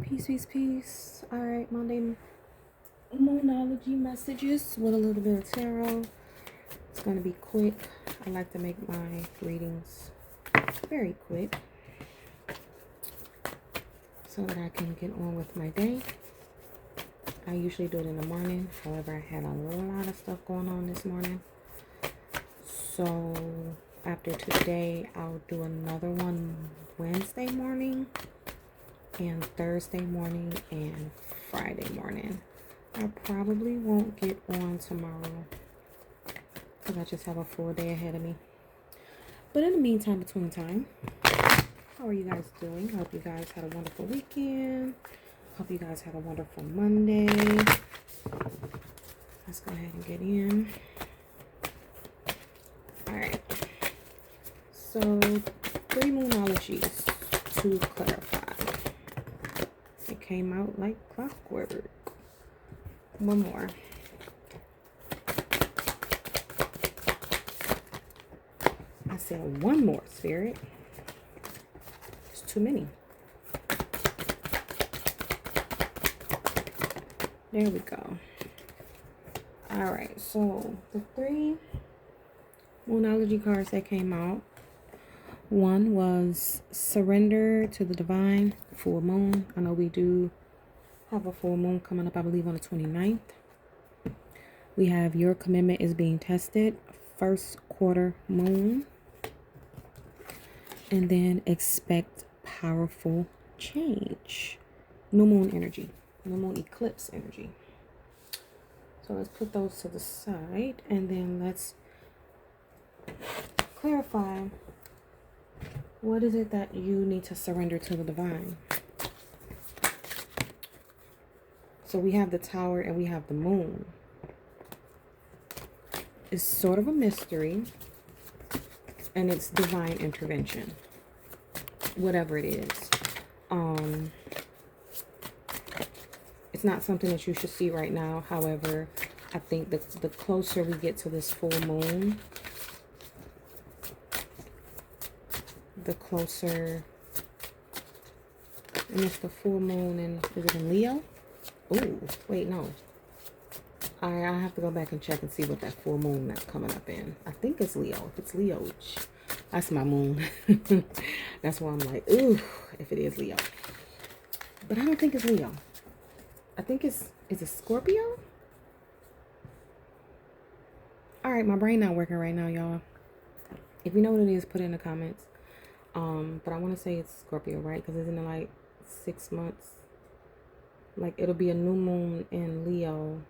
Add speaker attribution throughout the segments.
Speaker 1: Peace, peace, peace. All right, Monday Moonology messages with a little bit of tarot. It's going to be quick. I like to make my readings very quick so that I can get on with my day. I usually do it in the morning. However, I had a lot of stuff going on this morning. So after today, I'll do another one Wednesday morning and Thursday morning and Friday morning. I probably won't get on tomorrow because I just have a full day ahead of me. But in the meantime, between time, how are you guys doing? Hope you guys had a wonderful weekend. Hope you guys had a wonderful Monday. Let's go ahead and get in. Alright. So, 3 Moonologies to clarify. It came out like clockwork. One more. I said one more, Spirit. It's too many. There we go. Alright, so the 3 Moonology cards that came out. One was Surrender to the Divine, Full Moon. I know we do have a full moon coming up, I believe, on the 29th. We have Your Commitment is Being Tested, First Quarter Moon. And then Expect Powerful Change. New Moon energy. New Moon eclipse energy. So let's put those to the side. And then let's clarify, what is it that you need to surrender to the divine? So we have the Tower and we have the Moon. It's sort of a mystery. And it's divine intervention. Whatever it is. It's not something that you should see right now. However, I think the closer we get to this full moon, the closer. And it's the full moon in, is it in Leo? Oh, wait, no. I have to go back and check and see what that full moon that's coming up in. I think it's Leo. If it's Leo, that's my moon. That's why I'm like, ooh, if it is Leo. But I don't think it's Leo. I think is it Scorpio? All right, my brain not working right now, y'all. If you know what it is, put it in the comments. But I want to say it's Scorpio, right? Because isn't it like 6 months? Like, it'll be a new moon in Leo.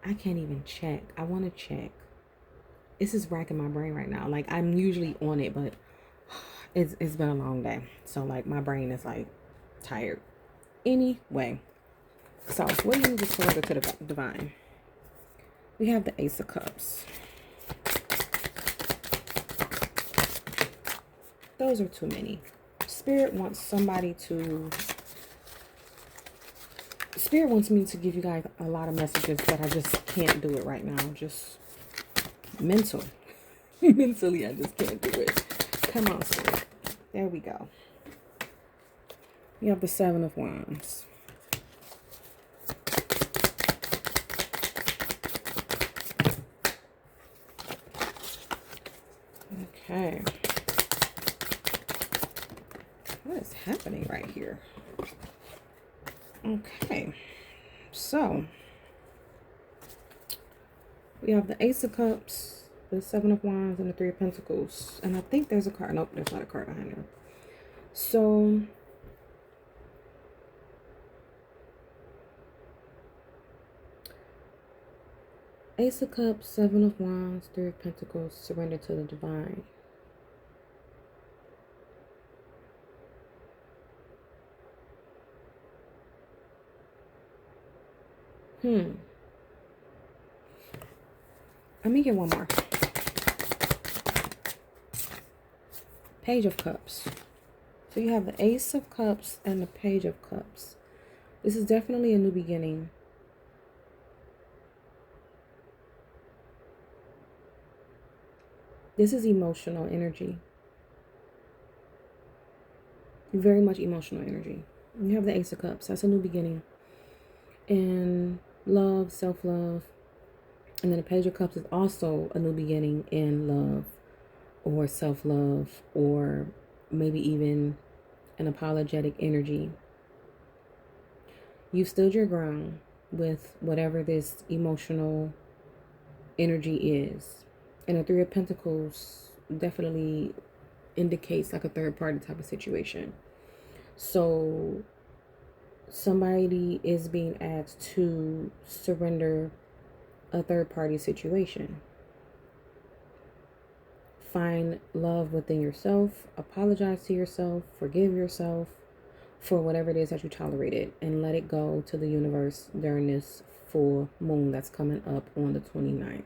Speaker 1: I can't even check. I want to check. This is racking my brain right now. Like, I'm usually on it, but it's been a long day. So, like, my brain is, like, tired. Anyway. So, what do you need to surrender to the divine? We have the Ace of Cups. Those are too many. Spirit wants me to give you guys a lot of messages, but I just can't do it right now. Just mentally, I just can't do it. Come on, Spirit. There we go. You have the 7 of Wands. Okay. What is happening right here? Okay. So, we have the Ace of Cups, the 7 of Wands, and the 3 of Pentacles. And I think there's a card. Nope, there's not a card behind her. So, Ace of Cups, 7 of Wands, 3 of Pentacles, surrender to the divine. Let me get one more. Page of Cups. So you have the Ace of Cups and the Page of Cups. This is definitely a new beginning. This is emotional energy. Very much emotional energy. You have the Ace of Cups. That's a new beginning. And love, self-love. And then the Page of Cups is also a new beginning in love or self-love, or maybe even an apologetic energy. You've stood your ground with whatever this emotional energy is. And the Three of Pentacles definitely indicates like a third party type of situation. So somebody is being asked to surrender a third party situation. Find love within yourself, apologize to yourself, forgive yourself for whatever it is that you tolerated, and let it go to the universe during this full moon that's coming up on the 29th.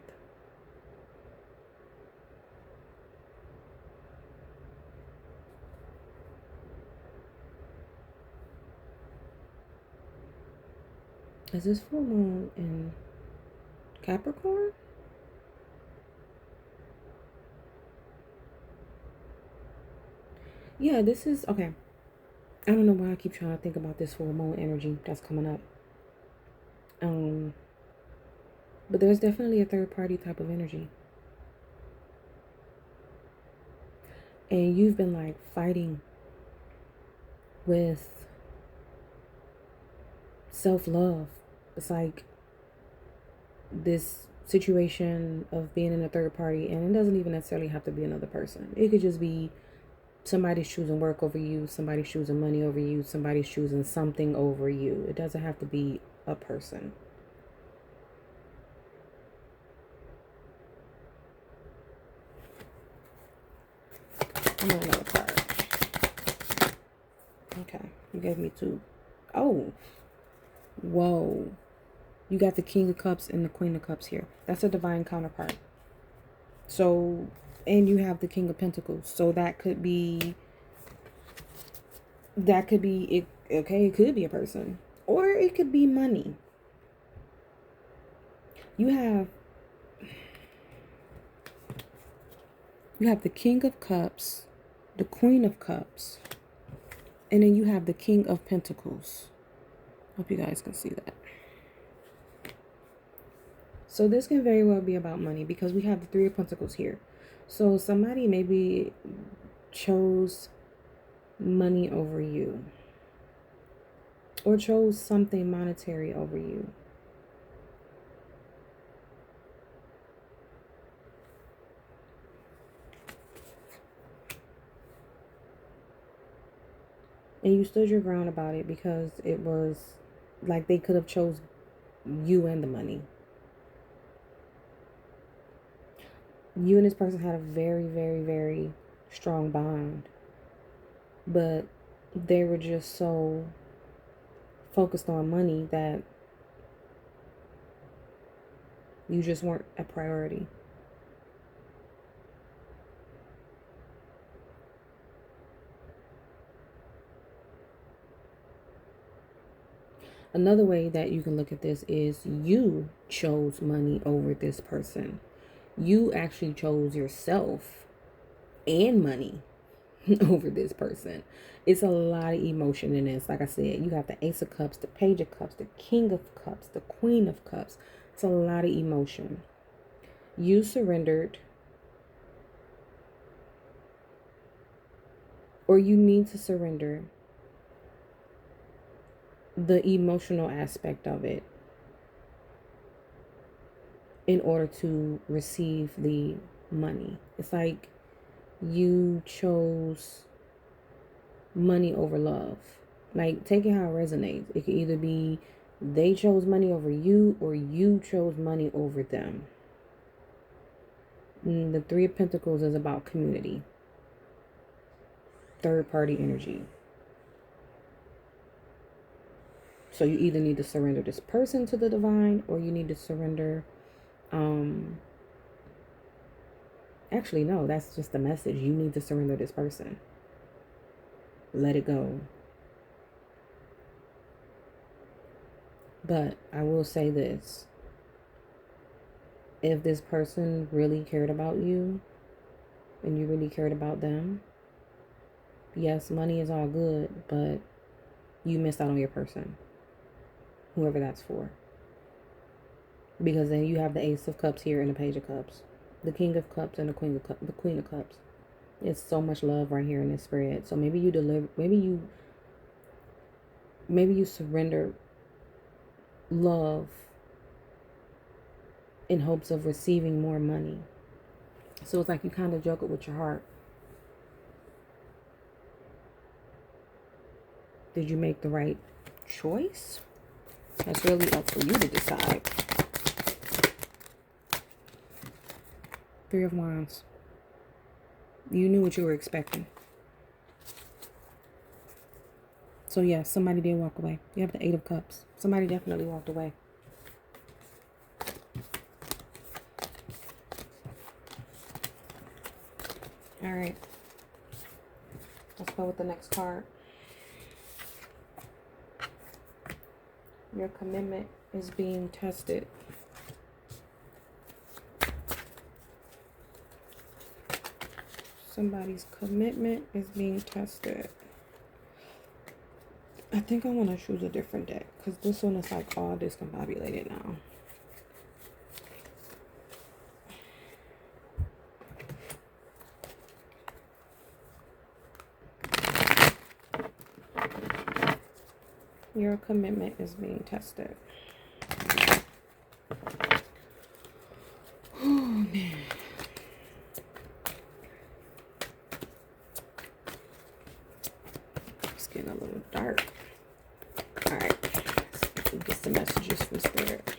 Speaker 1: Is this full moon in Capricorn? Yeah, this is okay. I don't know why I keep trying to think about this full moon energy that's coming up. But there's definitely a third party type of energy. And you've been like fighting with self-love. It's like this situation of being in a third party, and it doesn't even necessarily have to be another person. It could just be somebody's choosing work over you, somebody's choosing money over you, somebody's choosing something over you. It doesn't have to be a person. I'm on another card. Okay, you gave me two. Oh, whoa. You got the King of Cups and the Queen of Cups here. That's a divine counterpart. So, and you have the King of Pentacles. So that could be it. Okay, it could be a person, or it could be money. You have the King of Cups, the Queen of Cups, and then you have the King of Pentacles. Hope you guys can see that. So this can very well be about money because we have the Three of Pentacles here. So somebody maybe chose money over you, or chose something monetary over you. And you stood your ground about it because it was like they could have chose you and the money. You and this person had a very, very, very strong bond. But they were just so focused on money that you just weren't a priority. Another way that you can look at this is you chose money over this person. You actually chose yourself and money over this person. It's a lot of emotion in this. Like I said, you have the Ace of Cups, the Page of Cups, the King of Cups, the Queen of Cups. It's a lot of emotion. You surrendered, or you need to surrender the emotional aspect of it in order to receive the money. It's like you chose money over love. Like, take it how it resonates. It could either be they chose money over you, or you chose money over them. And the Three of Pentacles is about community, third party energy. So you either need to surrender this person to the divine, or you need to surrender actually no, that's just the message. You need to surrender this person. Let it go. But I will say this. If this person really cared about you and you really cared about them, Yes, money is all good, but you missed out on your person, whoever that's for. Because then you have the Ace of Cups here and the Page of Cups, the King of Cups and the Queen of Cups. It's so much love right here in this spread. So maybe you deliver, maybe you surrender love in hopes of receiving more money. So it's like you kind of joke it with your heart. Did you make the right choice? That's really up for you to decide. Three of Wands. You knew what you were expecting. So yeah, somebody did walk away. You have the Eight of Cups. Somebody definitely walked away. All right. Let's go with the next card. Your commitment is being tested. Somebody's commitment is being tested. I think I want to choose a different deck because this one is like all discombobulated now. Your commitment is being tested. Oh, man. It's getting a little dark. All right. Let's get some messages from Spirit.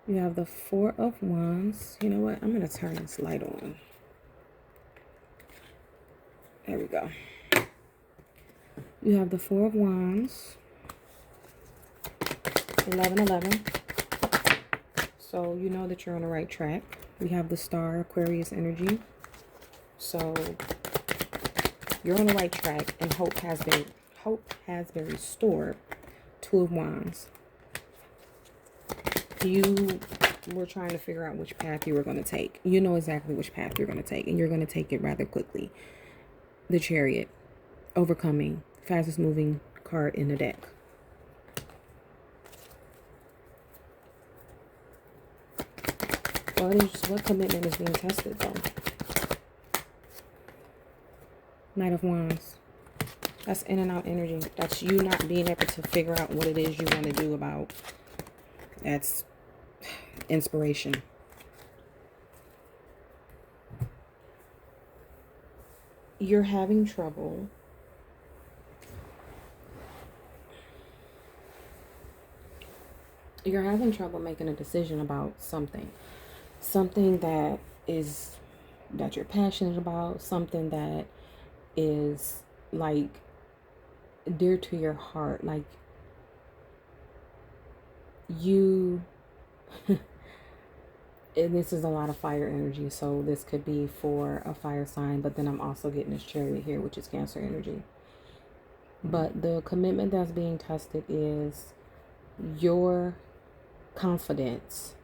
Speaker 1: You have the Four of Wands. You know what? I'm going to turn this light on. There we go. You have the Four of Wands. 11. So you know that you're on the right track. We have the Star, Aquarius energy. So you're on the right track, and hope has been restored. Two of Wands. You were trying to figure out which path you were going to take. You know exactly which path you're going to take, and you're going to take it rather quickly. The Chariot, overcoming, fastest moving card in the deck. What commitment is being tested though? Knight of Wands. That's in and out energy. That's you not being able to figure out what it is you want to do about. That's inspiration. You're having trouble making a decision about something that you're passionate about, something that is like dear to your heart, like you and this is a lot of fire energy, so this could be for a fire sign, but then I'm also getting this Chariot here, which is Cancer energy. But the commitment that's being tested is your confidence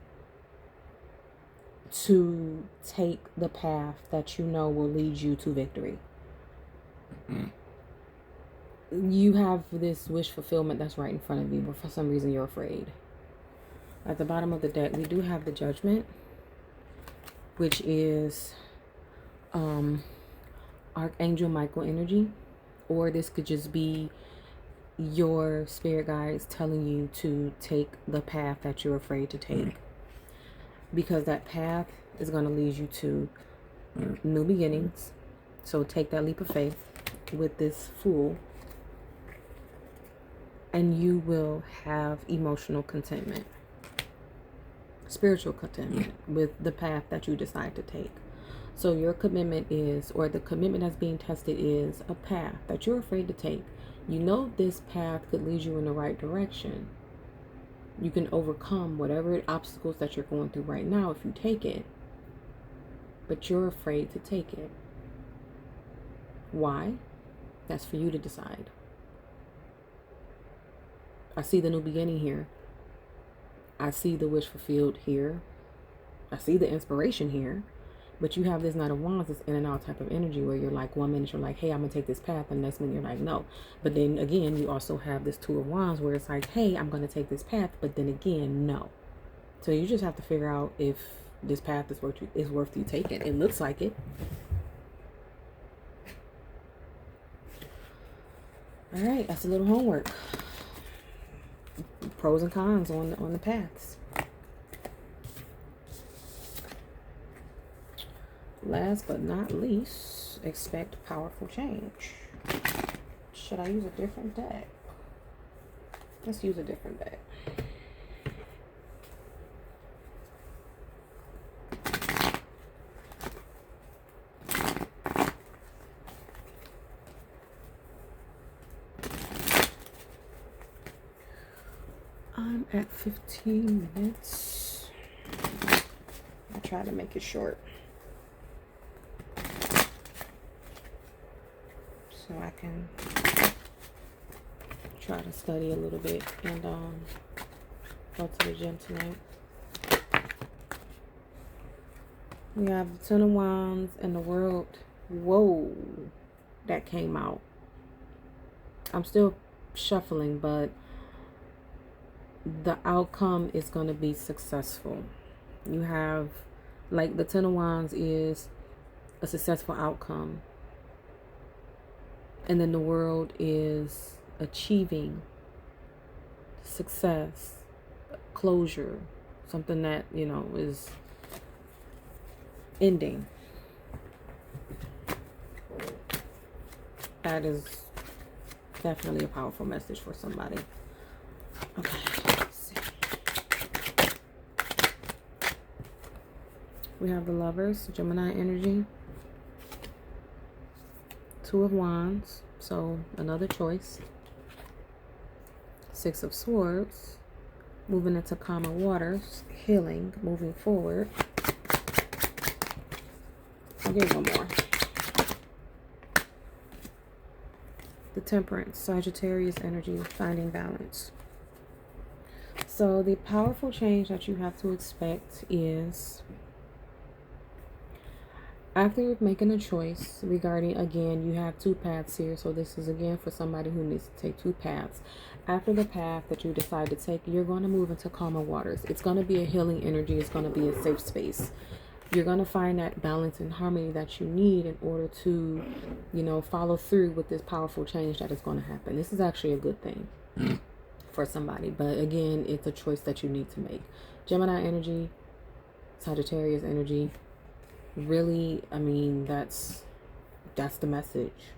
Speaker 1: to take the path that you know will lead you to victory. You have this wish fulfillment that's right in front of you, but for some reason you're afraid. At the bottom of the deck, we do have the Judgment, which is Archangel Michael energy, or this could just be your spirit guides telling you to take the path that you're afraid to take, because that path is going to lead you to new beginnings. So take that leap of faith with this Fool, and you will have emotional contentment, spiritual contentment with the path that you decide to take. So your commitment is, or the commitment that's being tested is a path that you're afraid to take. You know this path could lead you in the right direction. You can overcome whatever obstacles that you're going through right now if you take it, but you're afraid to take it. Why? That's for you to decide. I see the new beginning here. I see the wish fulfilled here. I see the inspiration here. But you have this Knight of Wands, this in and out type of energy where you're like, 1 minute you're like, hey, I'm going to take this path. And the next minute you're like, no. But then again, you also have this Two of Wands where it's like, hey, I'm going to take this path. But then again, no. So you just have to figure out if this path is worth you taking. It looks like it. All right, that's a little homework. Pros and cons on the paths. Last but not least, expect powerful change. Should I use a different deck? Let's use a different deck. I'm at 15 minutes. I'll try to make it short, so I can try to study a little bit and go to the gym tonight. We have the Ten of Wands and the World. Whoa, that came out. I'm still shuffling, but the outcome is going to be successful. You have, like, the Ten of Wands is a successful outcome. And then the World is achieving success, closure, something that, you know, is ending. That is definitely a powerful message for somebody. Okay. We have the Lovers, Gemini energy. Two of Wands, so another choice. Six of Swords, moving into calmer waters, healing, moving forward. I'll give one more. The Temperance, Sagittarius energy, finding balance. So the powerful change that you have to expect is, after making a choice regarding, again, you have two paths here. So this is, again, for somebody who needs to take two paths. After the path that you decide to take, you're going to move into calmer waters. It's going to be a healing energy. It's going to be a safe space. You're going to find that balance and harmony that you need in order to, you know, follow through with this powerful change that is going to happen. This is actually a good thing for somebody. But again, it's a choice that you need to make. Gemini energy, Sagittarius energy. Really, I mean, that's the message.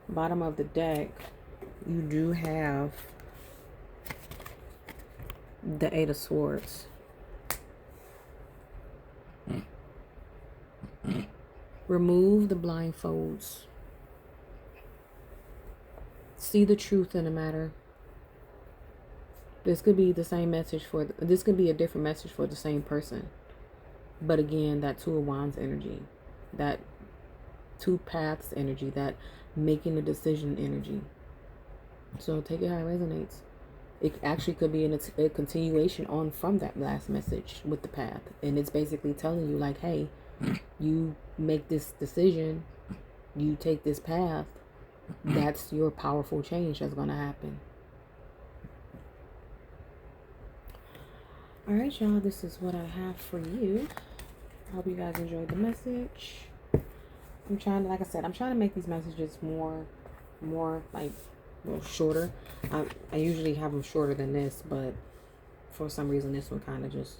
Speaker 1: Bottom of the deck, you do have the Eight of Swords. Remove the blindfolds. See the truth in the matter. This could be the same message for, this could be a different message for the same person. But again, that Two of Wands energy, that two paths energy, that making a decision energy. So take it how it resonates. It actually could be a continuation on from that last message with the path. And it's basically telling you, like, hey, you make this decision, you take this path, that's your powerful change that's going to happen. All right, y'all, this is what I have for you. I hope you guys enjoyed the message. I'm trying to, like I said, I'm trying to make these messages more like, well, shorter. I usually have them shorter than this, but for some reason this one kind of just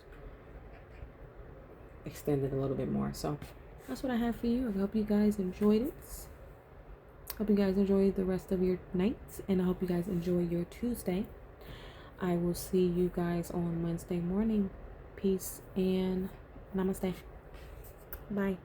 Speaker 1: extended a little bit more. So that's what I have for you. I hope you guys enjoyed it. Hope you guys enjoy the rest of your night, and I hope you guys enjoy your Tuesday. I will see you guys on Wednesday morning. Peace and namaste. Bye.